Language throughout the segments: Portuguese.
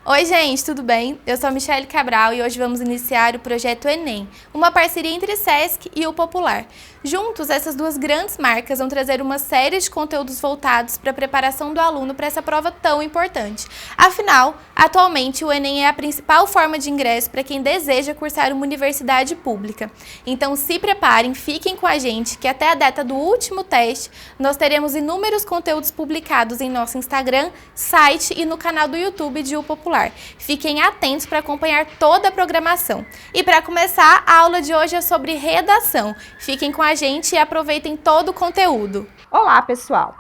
Oi, gente, tudo bem? Eu sou a Michelle Cabral e hoje vamos iniciar o projeto Enem, uma parceria entre o SESC e o Popular. Juntos, essas duas grandes marcas vão trazer uma série de conteúdos voltados para a preparação do aluno para essa prova tão importante. Afinal, atualmente o Enem é a principal forma de ingresso para quem deseja cursar uma universidade pública. Então se preparem, fiquem com a gente que até a data do último teste nós teremos inúmeros conteúdos publicados em nosso Instagram, site e no canal do YouTube de O Popular. Fiquem atentos para acompanhar toda a programação. E para começar, a aula de hoje é sobre redação. Fiquem com a gente e aproveitem todo o conteúdo. Olá, pessoal!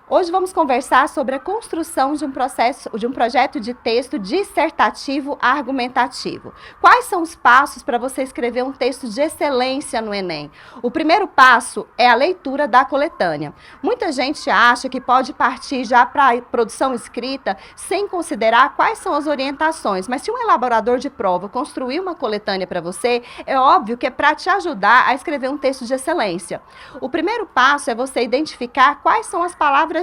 Hoje vamos conversar sobre a construção de um projeto de texto dissertativo argumentativo. Quais são os passos para você escrever um texto de excelência no Enem? O primeiro passo é a leitura da coletânea. Muita gente acha que pode partir já para a produção escrita sem considerar quais são as orientações, mas se um elaborador de prova construir uma coletânea para você, é óbvio que é para te ajudar a escrever um texto de excelência. O primeiro passo é você identificar quais são as palavras-chave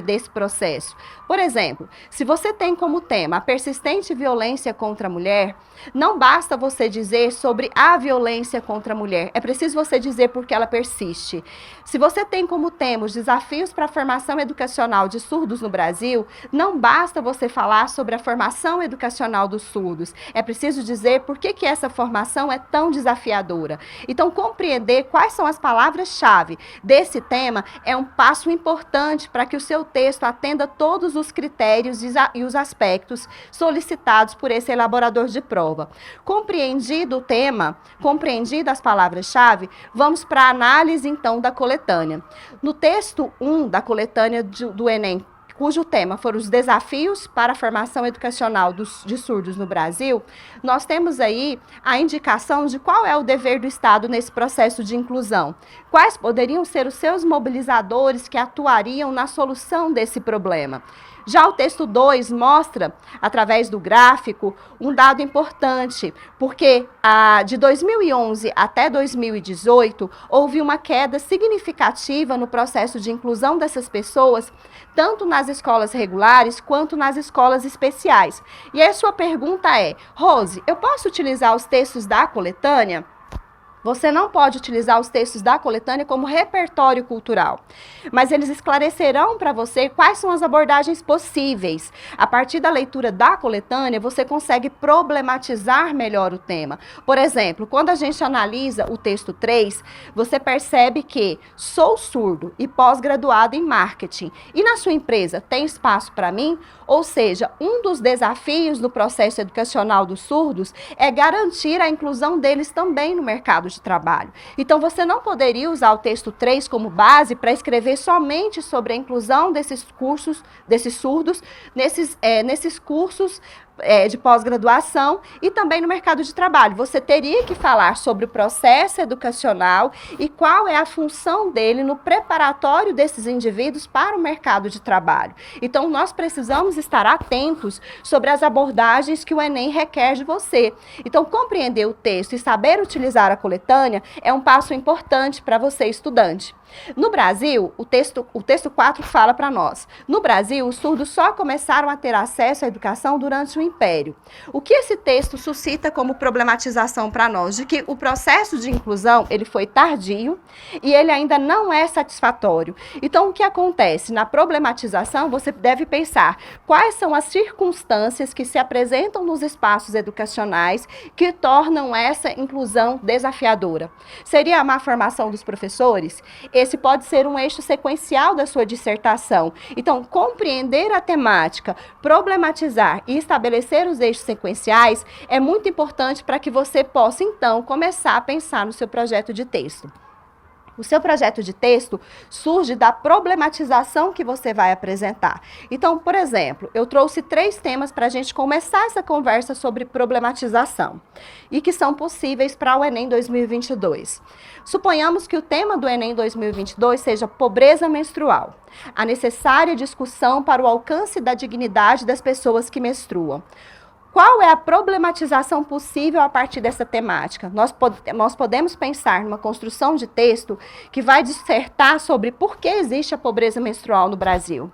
desse processo. Por exemplo, se você tem como tema a persistente violência contra a mulher, não basta você dizer sobre a violência contra a mulher, é preciso você dizer por que ela persiste. Se você tem como tema os desafios para a formação educacional de surdos no Brasil, não basta você falar sobre a formação educacional dos surdos, é preciso dizer por que essa formação é tão desafiadora. Então, compreender quais são as palavras-chave desse tema é um passo importante para que o seu texto atenda todos os critérios e os aspectos solicitados por esse elaborador de prova. Compreendido o tema, compreendidas as palavras-chave, vamos para a análise, então, da coletânea. No texto 1 da coletânea do Enem, cujo tema foram os desafios para a formação educacional de surdos no Brasil, nós temos aí a indicação de qual é o dever do Estado nesse processo de inclusão. Quais poderiam ser os seus mobilizadores que atuariam na solução desse problema? Já o texto 2 mostra, através do gráfico, um dado importante, porque de 2011 até 2018, houve uma queda significativa no processo de inclusão dessas pessoas, tanto nas escolas regulares quanto nas escolas especiais. E aí a sua pergunta é: Rose, eu posso utilizar os textos da coletânea? Você não pode utilizar os textos da coletânea como repertório cultural, mas eles esclarecerão para você quais são as abordagens possíveis. A partir da leitura da coletânea, você consegue problematizar melhor o tema. Por exemplo, quando a gente analisa o texto 3, você percebe que sou surdo e pós-graduado em marketing. E na sua empresa tem espaço para mim? Ou seja, um dos desafios do processo educacional dos surdos é garantir a inclusão deles também no mercado de trabalho. Então, você não poderia usar o texto 3 como base para escrever somente sobre a inclusão desses surdos, nesses cursos de pós-graduação e também no mercado de trabalho. Você teria que falar sobre o processo educacional e qual é a função dele no preparatório desses indivíduos para o mercado de trabalho. Então, nós precisamos estar atentos sobre as abordagens que o Enem requer de você. Então, compreender o texto e saber utilizar a coletânea é um passo importante para você, estudante. No Brasil, o texto 4 fala para nós: no Brasil, os surdos só começaram a ter acesso à educação durante o Império. O que esse texto suscita como problematização para nós? De que o processo de inclusão ele foi tardio e ele ainda não é satisfatório. Então, o que acontece? Na problematização, você deve pensar quais são as circunstâncias que se apresentam nos espaços educacionais que tornam essa inclusão desafiadora. Seria a má formação dos professores? Esse pode ser um eixo sequencial da sua dissertação. Então, compreender a temática, problematizar e estabelecer os eixos sequenciais é muito importante para que você possa, então, começar a pensar no seu projeto de texto. O seu projeto de texto surge da problematização que você vai apresentar. Então, por exemplo, eu trouxe 3 temas para a gente começar essa conversa sobre problematização e que são possíveis para o Enem 2022. Suponhamos que o tema do Enem 2022 seja pobreza menstrual, a necessária discussão para o alcance da dignidade das pessoas que menstruam. Qual é a problematização possível a partir dessa temática? Nós podemos pensar numa construção de texto que vai dissertar sobre por que existe a pobreza menstrual no Brasil.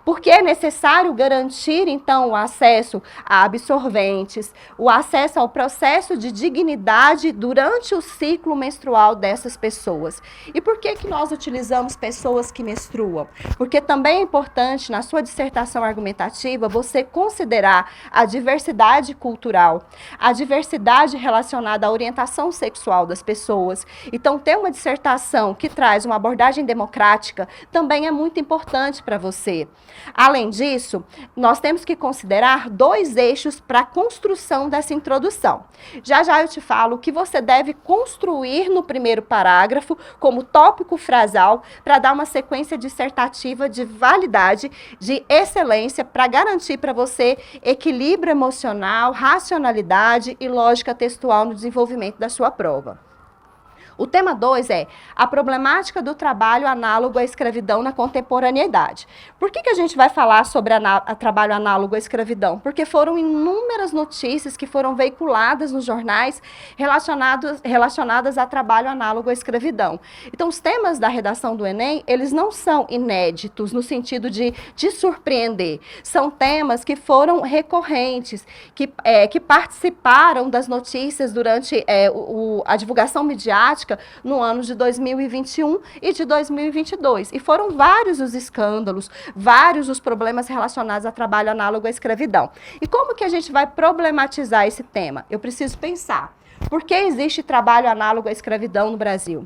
porque é necessário garantir, então, o acesso a absorventes, o acesso ao processo de dignidade durante o ciclo menstrual dessas pessoas. E por que nós utilizamos pessoas que menstruam? Porque também é importante, na sua dissertação argumentativa, você considerar a diversidade cultural, a diversidade relacionada à orientação sexual das pessoas. Então, ter uma dissertação que traz uma abordagem democrática também é muito importante para você. Além disso, nós temos que considerar 2 eixos para a construção dessa introdução. Já já eu te falo o que você deve construir no primeiro parágrafo como tópico frasal para dar uma sequência dissertativa de validade, de excelência, para garantir para você equilíbrio emocional, racionalidade e lógica textual no desenvolvimento da sua prova. O tema 2 é a problemática do trabalho análogo à escravidão na contemporaneidade. Por que a gente vai falar sobre trabalho análogo à escravidão? Porque foram inúmeras notícias que foram veiculadas nos jornais relacionadas a trabalho análogo à escravidão. Então, os temas da redação do Enem, eles não são inéditos no sentido de surpreender. São temas que foram recorrentes, que participaram das notícias durante a divulgação midiática no ano de 2021 e de 2022. E foram vários os escândalos, vários os problemas relacionados a trabalho análogo à escravidão. E como que a gente vai problematizar esse tema? Eu preciso pensar, por que existe trabalho análogo à escravidão no Brasil?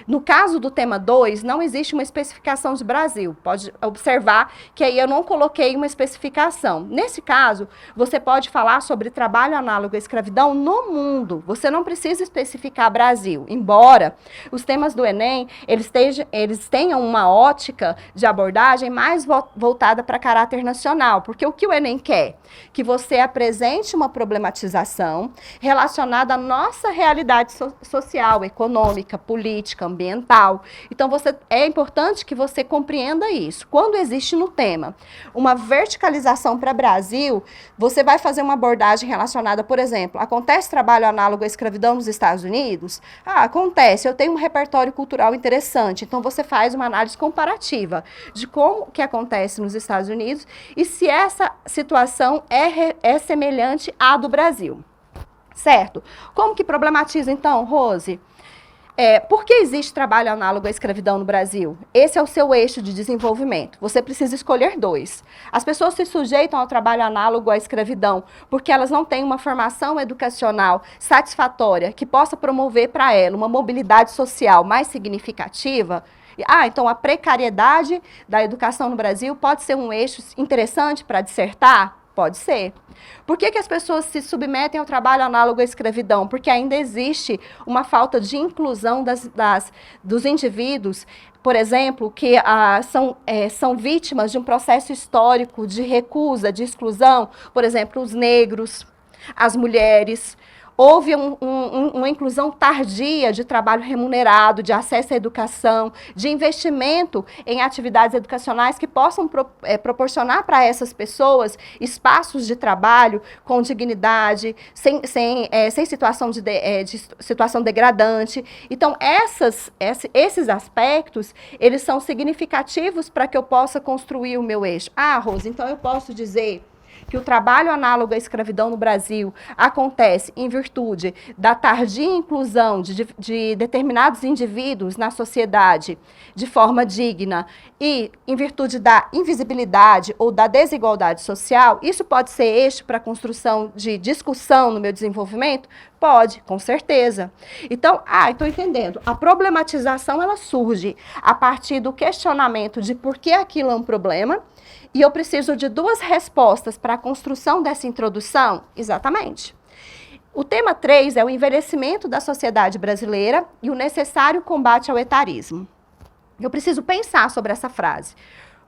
No caso do tema 2, não existe uma especificação de Brasil. Pode observar que aí eu não coloquei uma especificação. Nesse caso, você pode falar sobre trabalho análogo à escravidão no mundo. Você não precisa especificar Brasil. Embora os temas do Enem, eles tenham uma ótica de abordagem mais voltada para caráter nacional. Porque o que o Enem quer? Que você apresente uma problematização relacionada à nossa realidade social, econômica, política, ambiental. Então, é importante que você compreenda isso. Quando existe no tema uma verticalização para Brasil, você vai fazer uma abordagem relacionada, por exemplo, acontece trabalho análogo à escravidão nos Estados Unidos? Acontece, eu tenho um repertório cultural interessante, então você faz uma análise comparativa de como que acontece nos Estados Unidos e se essa situação é semelhante à do Brasil. Certo? Como que problematiza, então, Rose? Por que existe trabalho análogo à escravidão no Brasil? Esse é o seu eixo de desenvolvimento. Você precisa escolher 2. As pessoas se sujeitam ao trabalho análogo à escravidão porque elas não têm uma formação educacional satisfatória que possa promover para ela uma mobilidade social mais significativa. Então a precariedade da educação no Brasil pode ser um eixo interessante para dissertar? Pode ser. Por que as pessoas se submetem ao trabalho análogo à escravidão? Porque ainda existe uma falta de inclusão dos indivíduos, por exemplo, que são vítimas de um processo histórico de recusa, de exclusão, por exemplo, os negros, as mulheres. Houve uma inclusão tardia de trabalho remunerado, de acesso à educação, de investimento em atividades educacionais que possam proporcionar para essas pessoas espaços de trabalho com dignidade, sem situação degradante. Então, esses aspectos, eles são significativos para que eu possa construir o meu eixo. Rose, então eu posso dizer que o trabalho análogo à escravidão no Brasil acontece em virtude da tardia inclusão de determinados indivíduos na sociedade de forma digna e em virtude da invisibilidade ou da desigualdade social. Isso pode ser eixo para a construção de discussão no meu desenvolvimento? Pode, com certeza. Então, estou entendendo. A problematização, ela surge a partir do questionamento de por que aquilo é um problema. E eu preciso de 2 respostas para a construção dessa introdução? Exatamente. O tema 3 é o envelhecimento da sociedade brasileira e o necessário combate ao etarismo. Eu preciso pensar sobre essa frase.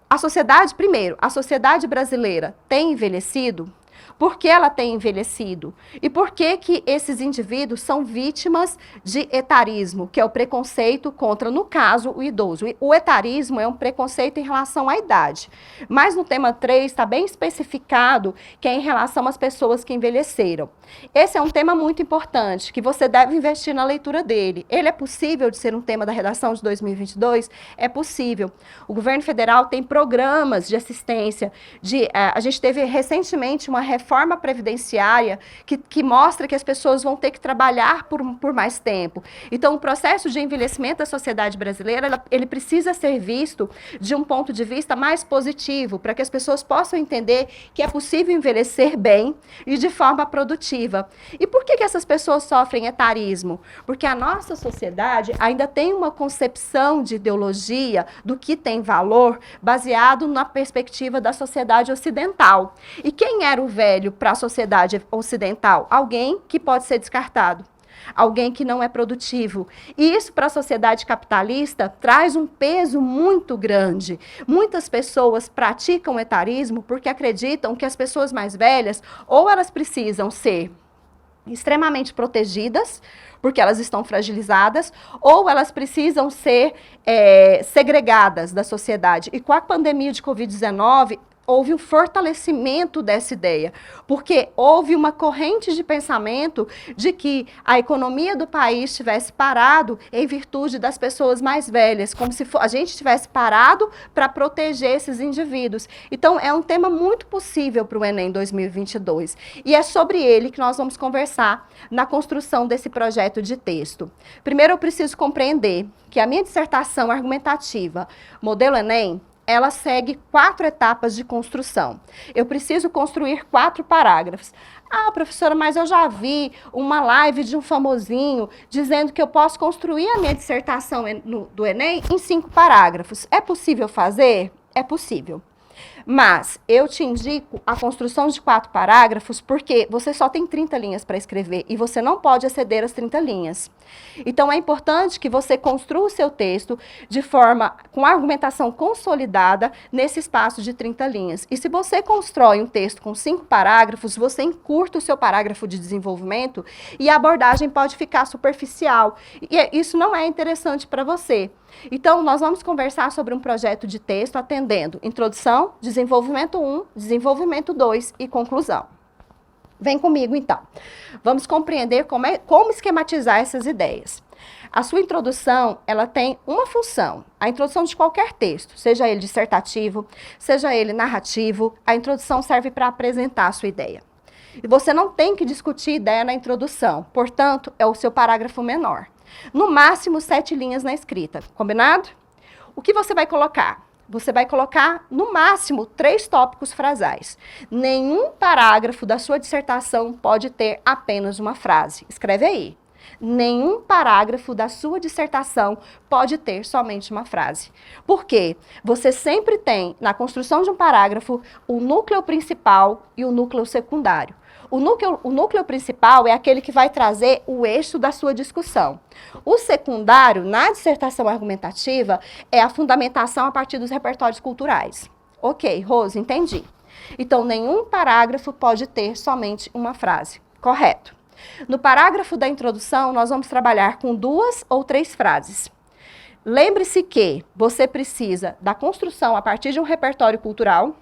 A sociedade brasileira tem envelhecido? Por que ela tem envelhecido? E por que que esses indivíduos são vítimas de etarismo, que é o preconceito contra, no caso, o idoso. O etarismo é um preconceito em relação à idade. Mas no tema 3 está bem especificado que é em relação às pessoas que envelheceram. Esse é um tema muito importante, que você deve investir na leitura dele. Ele é possível de ser um tema da redação de 2022? É possível. O governo federal tem programas de assistência. A gente teve recentemente uma reforma previdenciária que mostra que as pessoas vão ter que trabalhar por mais tempo. Então, o processo de envelhecimento da sociedade brasileira, ele precisa ser visto de um ponto de vista mais positivo, para que as pessoas possam entender que é possível envelhecer bem e de forma produtiva. E por que essas pessoas sofrem etarismo? Porque a nossa sociedade ainda tem uma concepção de ideologia do que tem valor baseado na perspectiva da sociedade ocidental. E quem era o velho para a sociedade ocidental? Alguém que pode ser descartado. Alguém que não é produtivo. E isso para a sociedade capitalista traz um peso muito grande. Muitas pessoas praticam etarismo porque acreditam que as pessoas mais velhas ou elas precisam ser extremamente protegidas, porque elas estão fragilizadas, ou elas precisam ser segregadas da sociedade. E com a pandemia de Covid-19, houve um fortalecimento dessa ideia, porque houve uma corrente de pensamento de que a economia do país tivesse parado em virtude das pessoas mais velhas, como se a gente tivesse parado para proteger esses indivíduos. Então, é um tema muito possível para o Enem 2022, e é sobre ele que nós vamos conversar na construção desse projeto de texto. Primeiro, eu preciso compreender que a minha dissertação argumentativa, modelo Enem, ela segue 4 etapas de construção. Eu preciso construir 4 parágrafos. Ah, professora, mas eu já vi uma live de um famosinho dizendo que eu posso construir a minha dissertação do Enem em 5 parágrafos. É possível fazer? É possível. Mas eu te indico a construção de 4 parágrafos porque você só tem 30 linhas para escrever e você não pode exceder as 30 linhas. Então, é importante que você construa o seu texto de forma, com argumentação consolidada nesse espaço de 30 linhas. E se você constrói um texto com 5 parágrafos, você encurta o seu parágrafo de desenvolvimento e a abordagem pode ficar superficial. E isso não é interessante para você. Então, nós vamos conversar sobre um projeto de texto atendendo introdução, desenvolvimento 1, desenvolvimento 2 e conclusão. Vem comigo, então. Vamos compreender como esquematizar essas ideias. A sua introdução, ela tem uma função. A introdução de qualquer texto, seja ele dissertativo, seja ele narrativo, a introdução serve para apresentar a sua ideia. E você não tem que discutir ideia na introdução, portanto, é o seu parágrafo menor. No máximo 7 linhas na escrita, combinado? O que você vai colocar? Você vai colocar, no máximo, 3 tópicos frasais. Nenhum parágrafo da sua dissertação pode ter apenas uma frase. Escreve aí. Nenhum parágrafo da sua dissertação pode ter somente uma frase. Por quê? Você sempre tem, na construção de um parágrafo, o núcleo principal e o núcleo secundário. O núcleo principal é aquele que vai trazer o eixo da sua discussão. O secundário, na dissertação argumentativa, é a fundamentação a partir dos repertórios culturais. Ok, Rose, entendi. Então, nenhum parágrafo pode ter somente uma frase. Correto. No parágrafo da introdução, nós vamos trabalhar com 2 ou 3 frases. Lembre-se que você precisa da construção a partir de um repertório cultural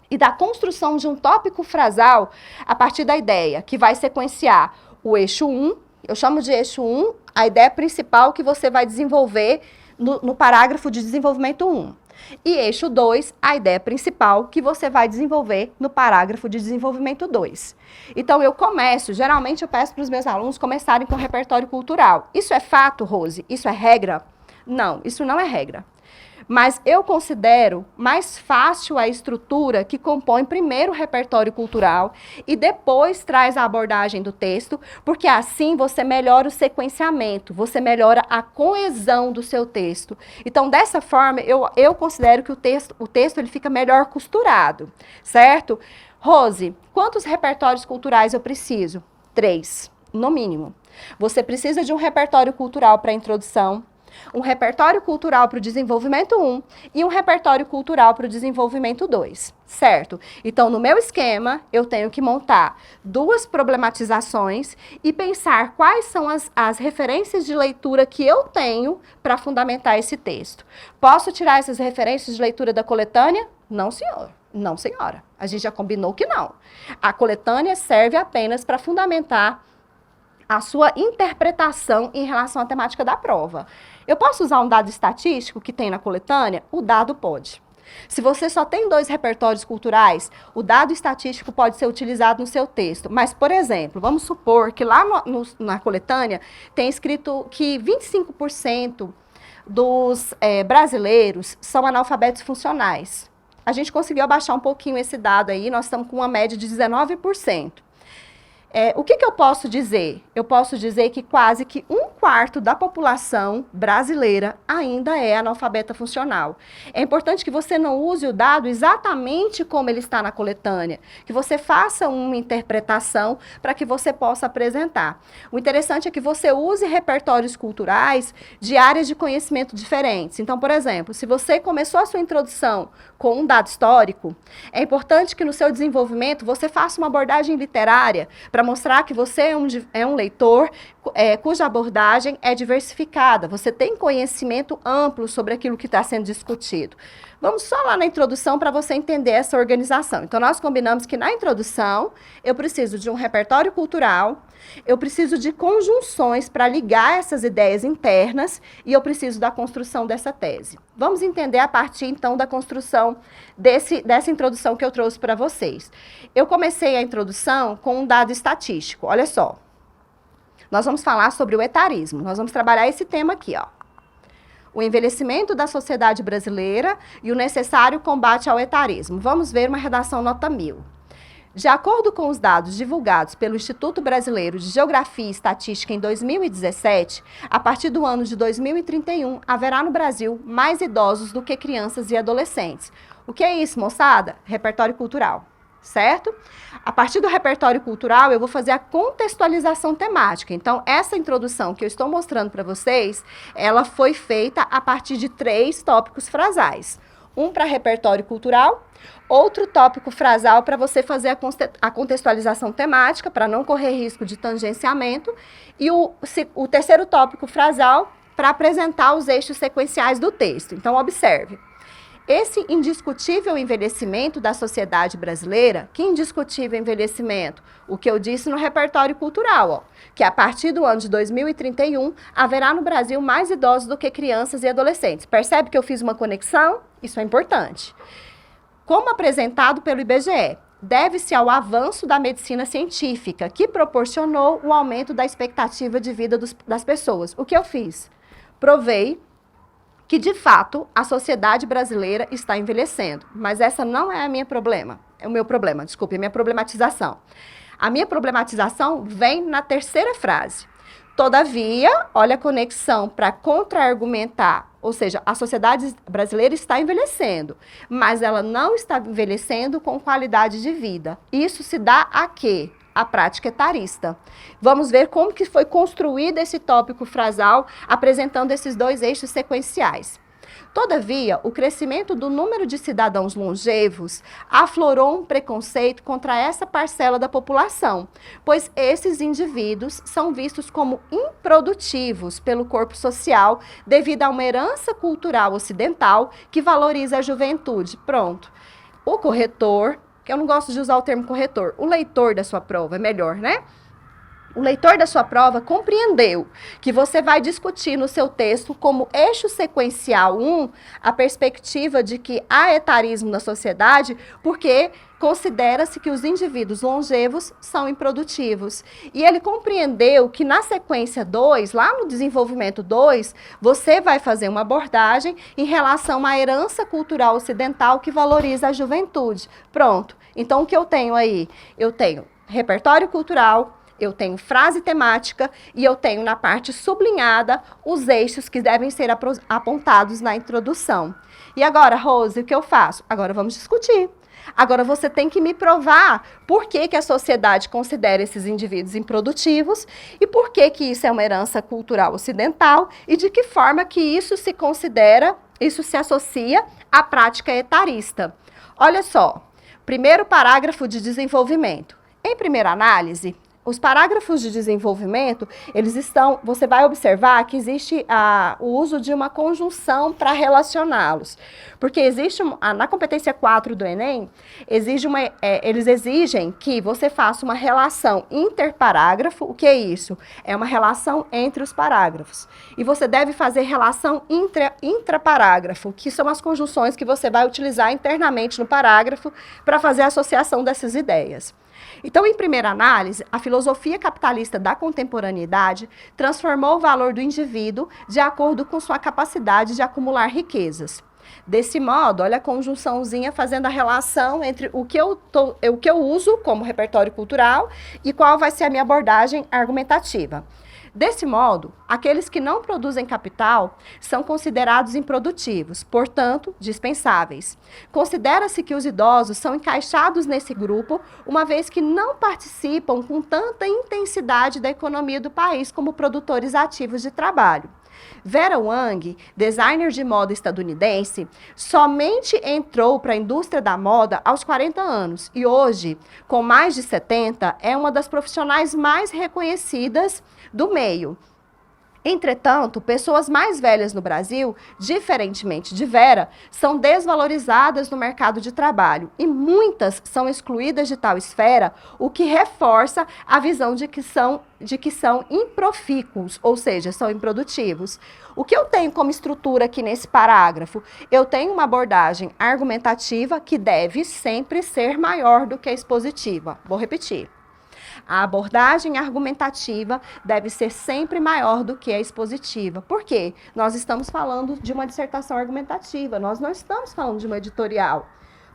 e da construção de um tópico frasal a partir da ideia, que vai sequenciar o eixo 1, eu chamo de eixo 1, a ideia principal que você vai desenvolver no parágrafo de desenvolvimento 1. E eixo 2, a ideia principal que você vai desenvolver no parágrafo de desenvolvimento 2. Então, geralmente eu peço para os meus alunos começarem com repertório cultural. Isso é fato, Rose? Isso é regra? Não, isso não é regra. Mas eu considero mais fácil a estrutura que compõe primeiro o repertório cultural e depois traz a abordagem do texto, porque assim você melhora o sequenciamento, você melhora a coesão do seu texto. Então, dessa forma, eu considero que o texto ele fica melhor costurado, certo? Rose, quantos repertórios culturais eu preciso? 3, no mínimo. Você precisa de um repertório cultural para a introdução, um repertório cultural para o desenvolvimento 1 e um repertório cultural para o desenvolvimento 2, certo? Então, no meu esquema, eu tenho que montar duas problematizações e pensar quais são as referências de leitura que eu tenho para fundamentar esse texto. Posso tirar essas referências de leitura da coletânea? Não, senhor. Não, senhora. A gente já combinou que não. A coletânea serve apenas para fundamentar a sua interpretação em relação à temática da prova. Eu posso usar um dado estatístico que tem na coletânea? O dado pode. Se você só tem 2 repertórios culturais, o dado estatístico pode ser utilizado no seu texto. Mas, por exemplo, vamos supor que lá na coletânea tem escrito que 25% dos brasileiros são analfabetos funcionais. A gente conseguiu abaixar um pouquinho esse dado aí, nós estamos com uma média de 19%. O que eu posso dizer? Eu posso dizer que quase que 1/4 da população brasileira ainda é analfabeta funcional. É importante que você não use o dado exatamente como ele está na coletânea, que você faça uma interpretação para que você possa apresentar. O interessante é que você use repertórios culturais de áreas de conhecimento diferentes. Então, por exemplo, se você começou a sua introdução com um dado histórico, é importante que no seu desenvolvimento você faça uma abordagem literária para mostrar que você é um leitor cuja abordagem é diversificada. Você tem conhecimento amplo sobre aquilo que está sendo discutido. Vamos só lá na introdução para você entender essa organização. Então, nós combinamos que na introdução eu preciso de um repertório cultural, eu preciso de conjunções para ligar essas ideias internas e eu preciso da construção dessa tese. Vamos entender a partir, então, da construção dessa introdução que eu trouxe para vocês. Eu comecei a introdução com um dado estatístico. Olha só. Nós vamos falar sobre o etarismo. Nós vamos trabalhar esse tema aqui, ó. O envelhecimento da sociedade brasileira e o necessário combate ao etarismo. Vamos ver uma redação nota 1000. De acordo com os dados divulgados pelo Instituto Brasileiro de Geografia e Estatística em 2017, a partir do ano de 2031, haverá no Brasil mais idosos do que crianças e adolescentes. O que é isso, moçada? Repertório cultural, certo? A partir do repertório cultural, eu vou fazer a contextualização temática. Então, essa introdução que eu estou mostrando para vocês, ela foi feita a partir de 3 tópicos frasais. Um para repertório cultural, outro tópico frasal para você fazer a contextualização temática, para não correr risco de tangenciamento, e o terceiro tópico frasal para apresentar os eixos sequenciais do texto. Então, observe. Esse indiscutível envelhecimento da sociedade brasileira, que indiscutível envelhecimento? O que eu disse no repertório cultural, ó, que a partir do ano de 2031 haverá no Brasil mais idosos do que crianças e adolescentes. Percebe que eu fiz uma conexão? Isso é importante. Como apresentado pelo IBGE, deve-se ao avanço da medicina científica, que proporcionou o aumento da expectativa de vida das pessoas. O que eu fiz? Provei que, de fato, a sociedade brasileira está envelhecendo. Mas essa não é a minha problema. É o meu problema, desculpe, é a minha problematização. A minha problematização vem na terceira frase. Todavia, olha a conexão para contra-argumentar, ou seja, a sociedade brasileira está envelhecendo, mas ela não está envelhecendo com qualidade de vida. Isso se dá a quê? A prática etarista. Vamos ver como que foi construído esse tópico frasal, apresentando esses 2 eixos sequenciais. Todavia, o crescimento do número de cidadãos longevos aflorou um preconceito contra essa parcela da população, pois esses indivíduos são vistos como improdutivos pelo corpo social devido a uma herança cultural ocidental que valoriza a juventude. Pronto. O corretor, que eu não gosto de usar o termo corretor, o leitor da sua prova, é melhor, né? O leitor da sua prova compreendeu que você vai discutir no seu texto como eixo sequencial 1 a perspectiva de que há etarismo na sociedade porque considera-se que os indivíduos longevos são improdutivos. E ele compreendeu que na sequência 2, lá no desenvolvimento 2, você vai fazer uma abordagem em relação à herança cultural ocidental que valoriza a juventude. Pronto. Então, o que eu tenho aí? Eu tenho repertório cultural, eu tenho frase temática e eu tenho na parte sublinhada os eixos que devem ser apontados na introdução. E agora, Rose, o que eu faço? Agora vamos discutir. Agora você tem que me provar por que a sociedade considera esses indivíduos improdutivos e por que isso é uma herança cultural ocidental e de que forma que isso se considera, isso se associa à prática etarista. Olha só, primeiro parágrafo de desenvolvimento. Em primeira análise, os parágrafos de desenvolvimento, você vai observar que existe o uso de uma conjunção para relacioná-los. Porque existe, na competência 4 do Enem, eles exigem que você faça uma relação interparágrafo. O que é isso? É uma relação entre os parágrafos. E você deve fazer relação intraparágrafo, que são as conjunções que você vai utilizar internamente no parágrafo para fazer a associação dessas ideias. Então, em primeira análise, a filosofia capitalista da contemporaneidade transformou o valor do indivíduo de acordo com sua capacidade de acumular riquezas. Desse modo, olha a conjunçãozinha fazendo a relação entre o que eu uso como repertório cultural e qual vai ser a minha abordagem argumentativa. Desse modo, aqueles que não produzem capital são considerados improdutivos, portanto, dispensáveis. Considera-se que os idosos são encaixados nesse grupo, uma vez que não participam com tanta intensidade da economia do país como produtores ativos de trabalho. Vera Wang, designer de moda estadunidense, somente entrou para a indústria da moda aos 40 anos e hoje, com mais de 70, é uma das profissionais mais reconhecidas do meio. Entretanto, pessoas mais velhas no Brasil, diferentemente de Vera, são desvalorizadas no mercado de trabalho e muitas são excluídas de tal esfera, o que reforça a visão de que são improfícuos, ou seja, são improdutivos. O que eu tenho como estrutura aqui nesse parágrafo? Eu tenho uma abordagem argumentativa que deve sempre ser maior do que a expositiva. Vou repetir. A abordagem argumentativa deve ser sempre maior do que a expositiva. Por quê? Nós estamos falando de uma dissertação argumentativa, nós não estamos falando de uma editorial.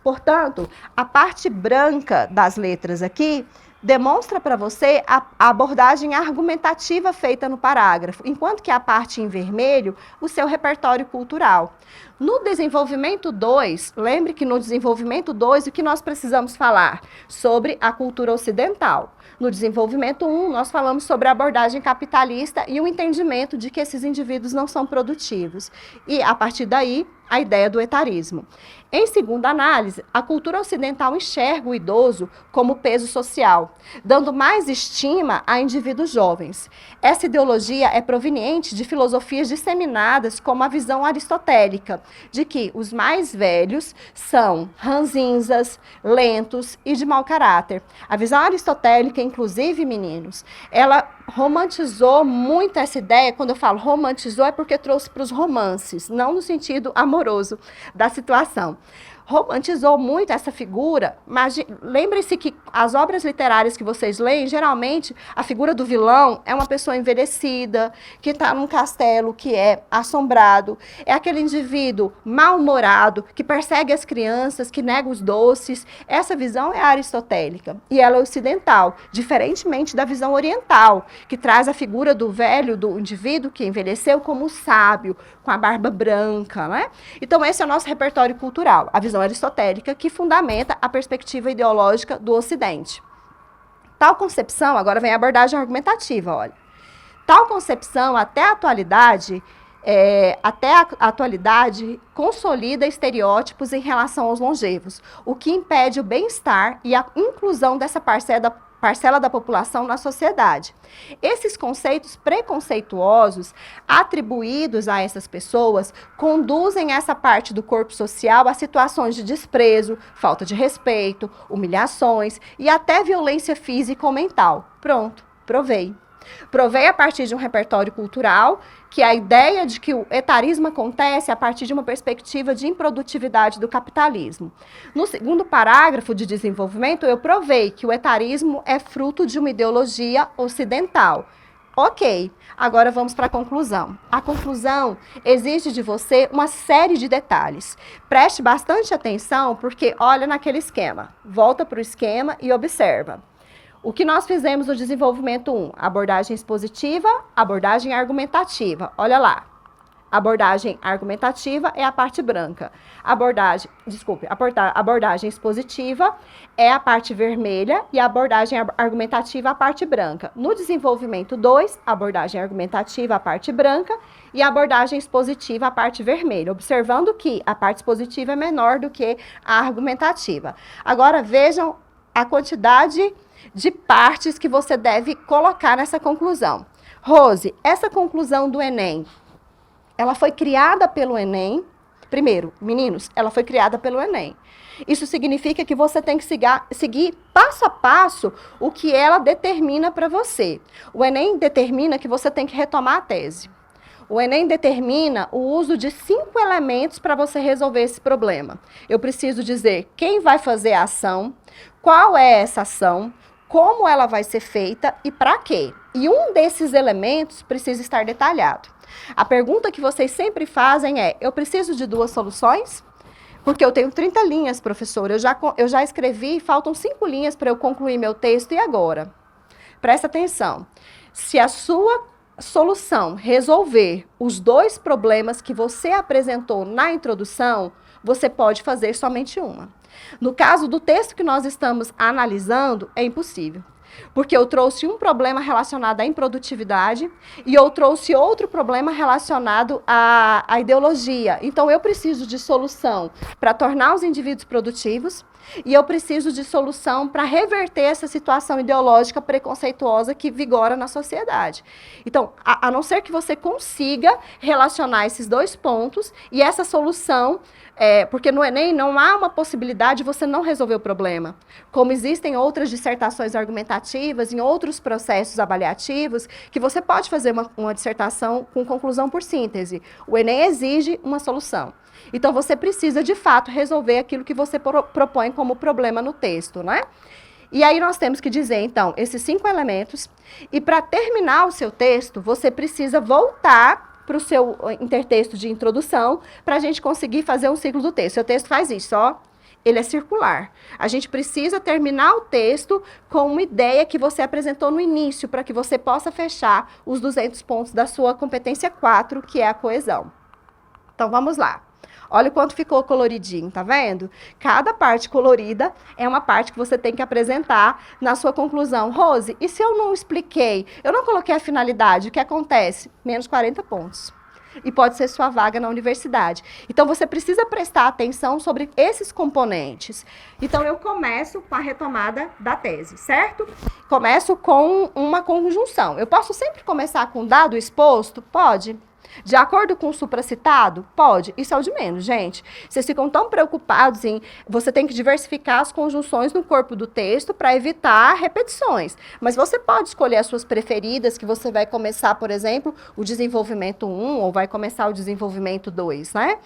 Portanto, a parte branca das letras aqui demonstra para você a abordagem argumentativa feita no parágrafo, enquanto que a parte em vermelho, o seu repertório cultural. No desenvolvimento 2, lembre que no desenvolvimento 2, o que nós precisamos falar? Sobre a cultura ocidental. No desenvolvimento 1, nós falamos sobre a abordagem capitalista e o entendimento de que esses indivíduos não são produtivos. E, a partir daí, a ideia do etarismo. Em segunda análise, a cultura ocidental enxerga o idoso como peso social, dando mais estima a indivíduos jovens. Essa ideologia é proveniente de filosofias disseminadas como a visão aristotélica, de que os mais velhos são ranzinzas, lentos e de mau caráter. A visão aristotélica, inclusive, meninos, ela romantizou muito essa ideia. Quando eu falo romantizou, é porque trouxe para os romances, não no sentido amoroso da situação. Romantizou muito essa figura, mas lembre-se que as obras literárias que vocês leem, geralmente, a figura do vilão é uma pessoa envelhecida, que está num castelo que é assombrado, é aquele indivíduo mal-humorado, que persegue as crianças, que nega os doces. Essa visão é aristotélica e ela é ocidental, diferentemente da visão oriental, que traz a figura do velho, do indivíduo que envelheceu como sábio, com a barba branca, né? Então, esse é o nosso repertório cultural, a visão aristotélica que fundamenta a perspectiva ideológica do Ocidente. Tal concepção, agora vem a abordagem argumentativa, olha. Tal concepção, até a atualidade, consolida estereótipos em relação aos longevos, o que impede o bem-estar e a inclusão dessa parcela da população na sociedade. Esses conceitos preconceituosos atribuídos a essas pessoas conduzem essa parte do corpo social a situações de desprezo, falta de respeito, humilhações e até violência física ou mental. Pronto, provei. Provei a partir de um repertório cultural que a ideia de que o etarismo acontece a partir de uma perspectiva de improdutividade do capitalismo. No segundo parágrafo de desenvolvimento, eu provei que o etarismo é fruto de uma ideologia ocidental. Ok, agora vamos para a conclusão. A conclusão exige de você uma série de detalhes. Preste bastante atenção porque olha naquele esquema. Volta para o esquema e observa. O que nós fizemos no desenvolvimento 1? Abordagem expositiva, abordagem argumentativa. Olha lá. Abordagem argumentativa é a parte branca. Abordagem expositiva é a parte vermelha e a abordagem argumentativa a parte branca. No desenvolvimento 2, abordagem argumentativa a parte branca e a abordagem expositiva a parte vermelha, observando que a parte expositiva é menor do que a argumentativa. Agora vejam a quantidade de partes que você deve colocar nessa conclusão. Rose, essa conclusão do Enem, ela foi criada pelo Enem. Primeiro, meninos, ela foi criada pelo Enem. Isso significa que você tem que seguir passo a passo o que ela determina para você. O Enem determina que você tem que retomar a tese. O Enem determina o uso de 5 elementos para você resolver esse problema. Eu preciso dizer quem vai fazer a ação, qual é essa ação, como ela vai ser feita e para quê. E um desses elementos precisa estar detalhado. A pergunta que vocês sempre fazem é, eu preciso de 2 soluções? Porque eu tenho 30 linhas, professor, eu já escrevi, faltam 5 linhas para eu concluir meu texto, e agora? Presta atenção, se a sua solução resolver os 2 problemas que você apresentou na introdução, você pode fazer somente uma. No caso do texto que nós estamos analisando, é impossível. Porque eu trouxe um problema relacionado à improdutividade e eu trouxe outro problema relacionado à ideologia. Então, eu preciso de solução para tornar os indivíduos produtivos e eu preciso de solução para reverter essa situação ideológica preconceituosa que vigora na sociedade. Então, a não ser que você consiga relacionar esses 2 pontos e essa solução... porque no Enem não há uma possibilidade de você não resolver o problema. Como existem outras dissertações argumentativas, em outros processos avaliativos, que você pode fazer uma dissertação com conclusão por síntese. O Enem exige uma solução. Então, você precisa, de fato, resolver aquilo que você propõe como problema no texto, né? E aí nós temos que dizer, então, esses 5 elementos. E para terminar o seu texto, você precisa voltar para o seu intertexto de introdução, para a gente conseguir fazer um ciclo do texto. Seu texto faz isso, ó. Ele é circular. A gente precisa terminar o texto com uma ideia que você apresentou no início, para que você possa fechar os 200 pontos da sua competência 4, que é a coesão. Então, vamos lá. Olha o quanto ficou coloridinho, tá vendo? Cada parte colorida é uma parte que você tem que apresentar na sua conclusão. Rose, e se eu não expliquei, eu não coloquei a finalidade, o que acontece? Menos 40 pontos. E pode ser sua vaga na universidade. Então, você precisa prestar atenção sobre esses componentes. Então, eu começo com a retomada da tese, certo? Começo com uma conjunção. Eu posso sempre começar com dado exposto? Pode. De acordo com o supracitado? Pode. Isso é o de menos, gente. Vocês ficam tão preocupados em... Você tem que diversificar as conjunções no corpo do texto para evitar repetições. Mas você pode escolher as suas preferidas, que você vai começar, por exemplo, o desenvolvimento 1 ou vai começar o desenvolvimento 2, né?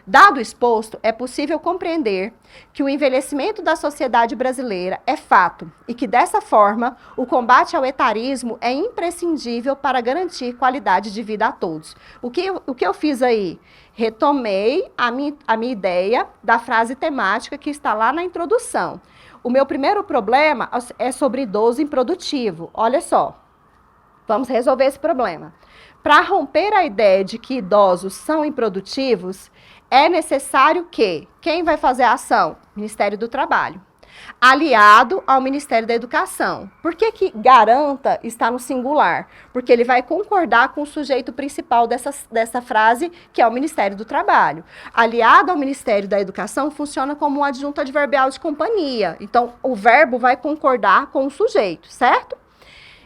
Dado exposto, é possível compreender que o envelhecimento da sociedade brasileira é fato e que, dessa forma, o combate ao etarismo é imprescindível para garantir qualidade de vida a todos. O que eu fiz aí? Retomei a minha ideia da frase temática que está lá na introdução. O meu primeiro problema é sobre idoso improdutivo. Olha só, vamos resolver esse problema. Para romper a ideia de que idosos são improdutivos, é necessário que quem vai fazer a ação? Ministério do Trabalho, aliado ao Ministério da Educação. Por que garanta está no singular? Porque ele vai concordar com o sujeito principal dessa frase, que é o Ministério do Trabalho. Aliado ao Ministério da Educação, funciona como um adjunto adverbial de companhia. Então, o verbo vai concordar com o sujeito, certo?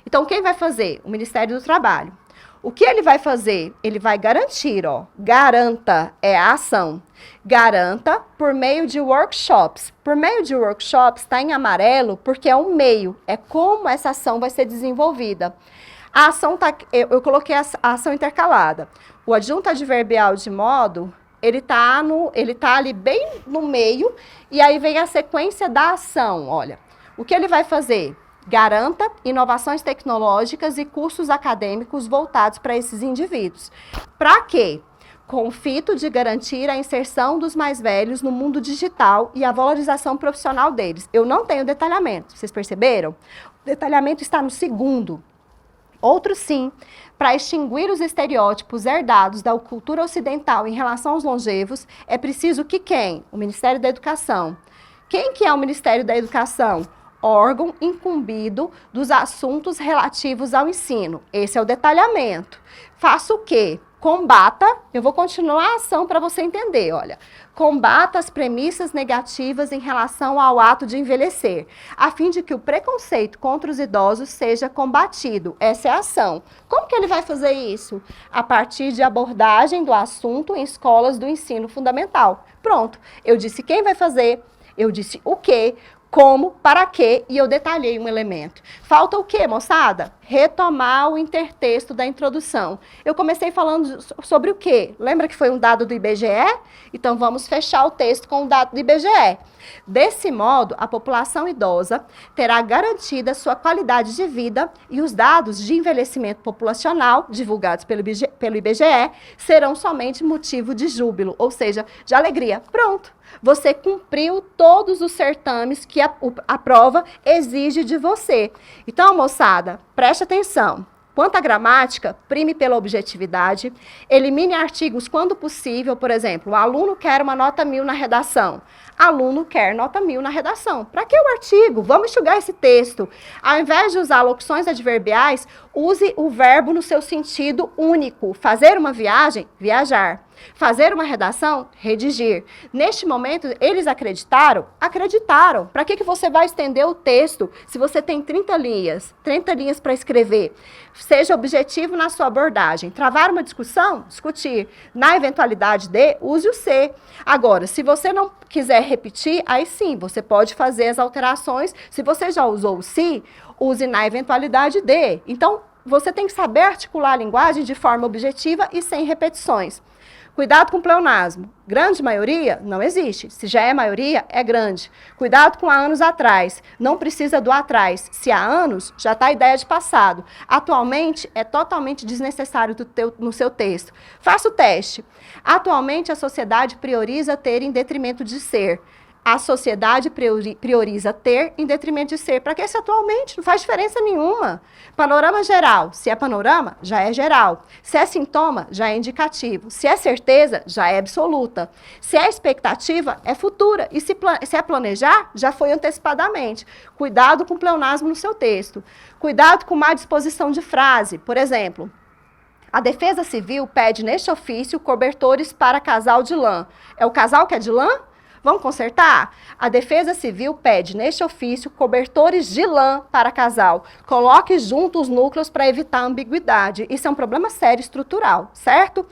Então, quem vai fazer? O Ministério do Trabalho. O que ele vai fazer? Ele vai garantir, ó. Garanta é a ação. Garanta por meio de workshops. Por meio de workshops está em amarelo porque é um meio. É como essa ação vai ser desenvolvida. A ação tá... Eu coloquei a ação intercalada. O adjunto adverbial de modo, ele tá ali bem no meio e aí vem a sequência da ação, olha. O que ele vai fazer? Garanta inovações tecnológicas e cursos acadêmicos voltados para esses indivíduos. Para quê? Com o fito de garantir a inserção dos mais velhos no mundo digital e a valorização profissional deles. Eu não tenho detalhamento, vocês perceberam? O detalhamento está no segundo. Outro sim, para extinguir os estereótipos herdados da cultura ocidental em relação aos longevos, é preciso que quem? O Ministério da Educação. Quem que é o Ministério da Educação? Órgão incumbido dos assuntos relativos ao ensino. Esse é o detalhamento. Faça o quê? Combata, eu vou continuar a ação para você entender, olha. Combata as premissas negativas em relação ao ato de envelhecer, a fim de que o preconceito contra os idosos seja combatido. Essa é a ação. Como que ele vai fazer isso? A partir de abordagem do assunto em escolas do ensino fundamental. Pronto, eu disse quem vai fazer, eu disse o quê, como, para quê, e eu detalhei um elemento. Falta o quê, moçada? Retomar o intertexto da introdução. Eu comecei falando sobre o quê? Lembra que foi um dado do IBGE? Então, vamos fechar o texto com o dado do IBGE. Desse modo, a população idosa terá garantida sua qualidade de vida e os dados de envelhecimento populacional, divulgados pelo IBGE, serão somente motivo de júbilo, ou seja, de alegria. Pronto! Você cumpriu todos os certames que a prova exige de você. Então, moçada, preste atenção. Quanto à gramática, prime pela objetividade, elimine artigos quando possível, por exemplo, o aluno quer uma nota 1000 na redação. Aluno quer nota 1000 na redação. Para que o artigo? Vamos enxugar esse texto. Ao invés de usar locuções adverbiais, use o verbo no seu sentido único. Fazer uma viagem, viajar. Fazer uma redação, redigir. Neste momento, eles acreditaram? Acreditaram. Para que você vai estender o texto se você tem 30 linhas para escrever? Seja objetivo na sua abordagem. Travar uma discussão? Discutir. Na eventualidade de, use o ser. Agora, se você não quiser repetir, aí sim, você pode fazer as alterações. Se você já usou o se, use na eventualidade de. Então, você tem que saber articular a linguagem de forma objetiva e sem repetições. Cuidado com o pleonasmo. Grande maioria não existe. Se já é maioria, é grande. Cuidado com há anos atrás. Não precisa do atrás. Se há anos, já está a ideia de passado. Atualmente, é totalmente desnecessário no seu texto. Faça o teste. Atualmente, a sociedade prioriza ter em detrimento de ser. A sociedade prioriza ter em detrimento de ser. Para que esse atualmente? Não faz diferença nenhuma. Panorama geral. Se é panorama, já é geral. Se é sintoma, já é indicativo. Se é certeza, já é absoluta. Se é expectativa, é futura. E se é planejar, já foi antecipadamente. Cuidado com o pleonasmo no seu texto. Cuidado com má disposição de frase. Por exemplo, a Defesa Civil pede neste ofício cobertores para casal de lã. É o casal que é de lã? Vamos consertar? A Defesa Civil pede, neste ofício, cobertores de lã para casal. Coloque junto os núcleos para evitar ambiguidade. Isso é um problema sério estrutural, certo?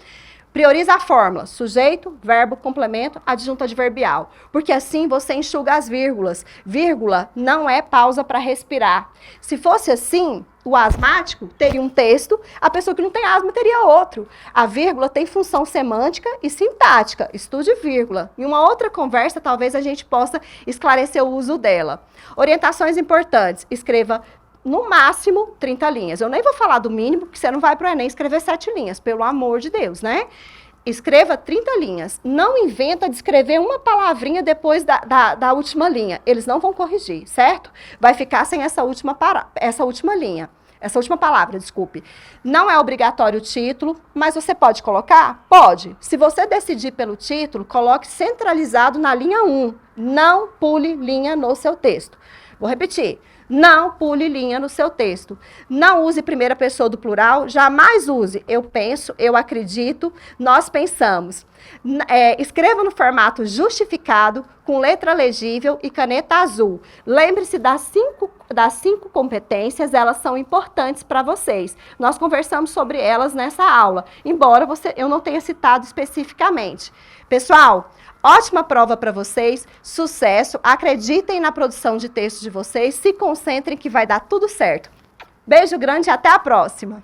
Prioriza a fórmula, sujeito, verbo, complemento, adjunto adverbial. Porque assim você enxuga as vírgulas. Vírgula não é pausa para respirar. Se fosse assim, o asmático teria um texto, a pessoa que não tem asma teria outro. A vírgula tem função semântica e sintática. Estude vírgula. Em uma outra conversa, talvez a gente possa esclarecer o uso dela. Orientações importantes. Escreva no máximo 30 linhas. Eu nem vou falar do mínimo, porque você não vai para o Enem escrever 7 linhas, pelo amor de Deus, né? Escreva 30 linhas. Não inventa de escrever uma palavrinha depois da última linha. Eles não vão corrigir, certo? Vai ficar sem essa última palavra, desculpe. Não é obrigatório o título, mas você pode colocar? Pode. Se você decidir pelo título, coloque centralizado na linha 1. Não pule linha no seu texto. Vou repetir. Não pule linha no seu texto. Não use primeira pessoa do plural, jamais use eu penso, eu acredito, nós pensamos. Escreva no formato justificado, com letra legível e caneta azul. Lembre-se das cinco competências, elas são importantes para vocês. Nós conversamos sobre elas nessa aula, embora eu não tenha citado especificamente. Pessoal, ótima prova para vocês, sucesso, acreditem na produção de texto de vocês, se concentrem que vai dar tudo certo. Beijo grande e até a próxima!